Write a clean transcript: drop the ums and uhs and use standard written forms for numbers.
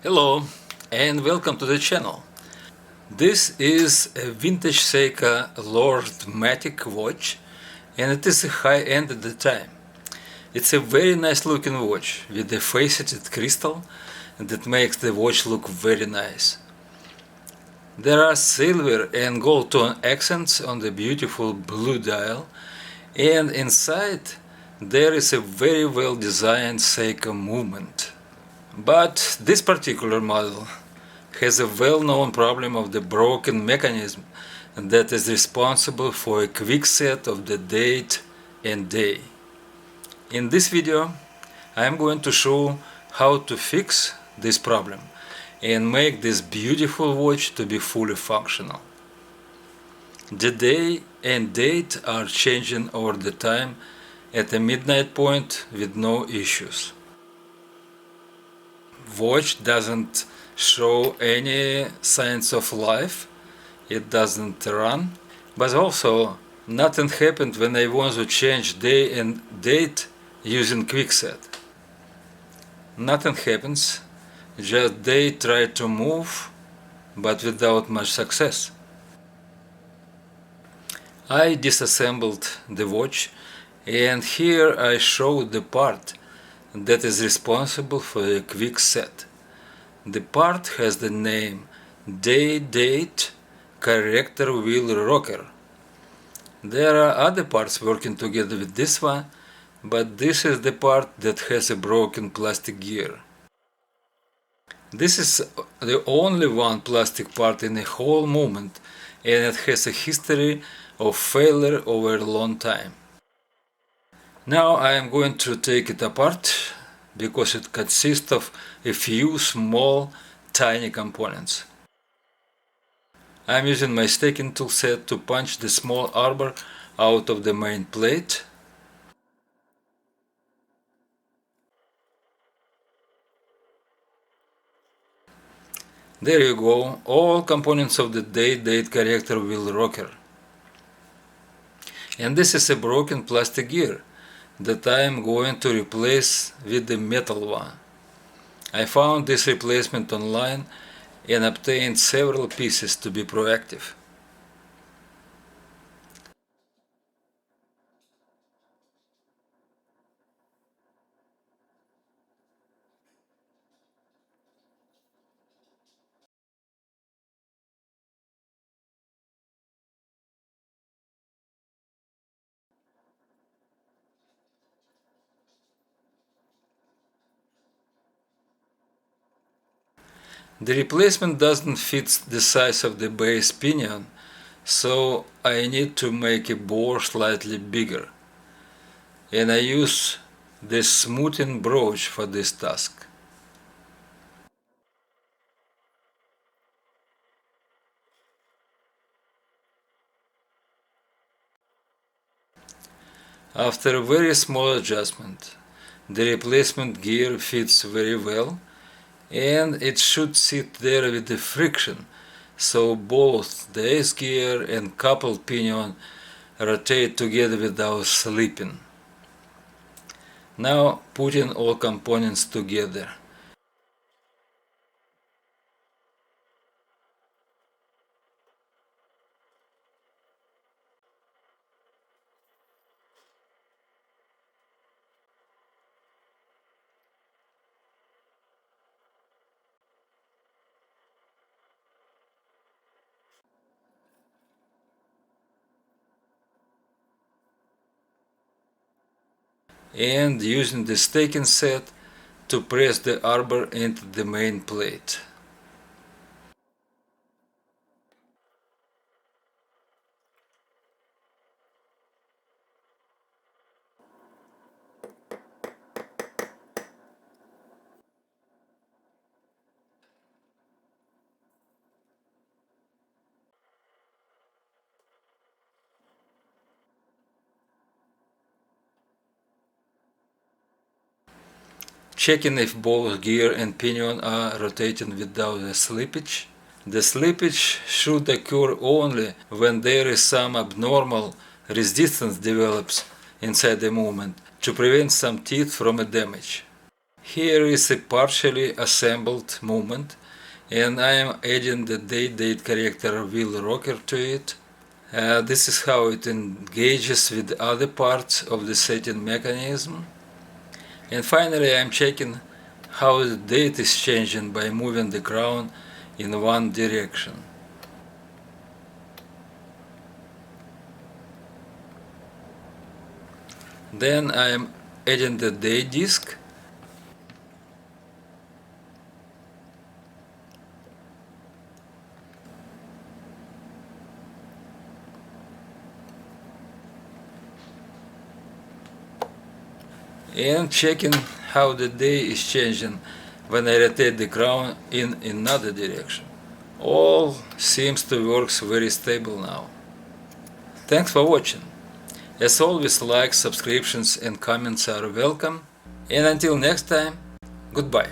Hello and welcome to the channel. This is a vintage Seiko Lord Matic watch and it is a high-end at the time. It's a very nice looking watch with a faceted crystal that makes the watch look very nice. There are silver and gold tone accents on the beautiful blue dial, and inside there is a very well designed Seiko movement. But this particular model has a well-known problem of the broken mechanism that is responsible for a quick set of the date and day. In this video, I am going to show how to fix this problem and make this beautiful watch to be fully functional. The day and date are changing over the time at a midnight point with no issues. Watch doesn't show any signs of life, it doesn't run, but also nothing happened when I want to change day and date using quickset. Nothing happens, just they try to move, but without much success. I disassembled the watch, and here I show the part that is responsible for a quick set. The part has the name Day-Date Corrector Wheel Rocker. There are other parts working together with this one, but this is the part that has a broken plastic gear. This is the only one plastic part in the whole movement, and it has a history of failure over a long time. Now I am going to take it apart because it consists of a few small, tiny components. I am using my staking tool set to punch the small arbor out of the main plate. There you go, all components of the date corrector wheel rocker. And this is a broken plastic gear that I am going to replace with the metal one. I found this replacement online and obtained several pieces to be proactive. The replacement doesn't fit the size of the base pinion, so I need to make a bore slightly bigger. And I use this smoothing brooch for this task. After a very small adjustment, the replacement gear fits very well, and it should sit there with the friction, so both the ace gear and coupled pinion rotate together without slipping. Now putting all components together. And using the staking set to press the arbor into the main plate. Checking if both gear and pinion are rotating without a slippage. The slippage should occur only when there is some abnormal resistance develops inside the movement to prevent some teeth from a damage. Here is a partially assembled movement, and I am adding the date corrector wheel rocker to it. This is how it engages with other parts of the setting mechanism. And finally, I am checking how the date is changing by moving the crown in one direction. Then I am adding the date disc. And checking how the day is changing when I rotate the crown in another direction. All seems to work very stable now. Thanks for watching. As always, likes, subscriptions and comments are welcome. And until next time, goodbye.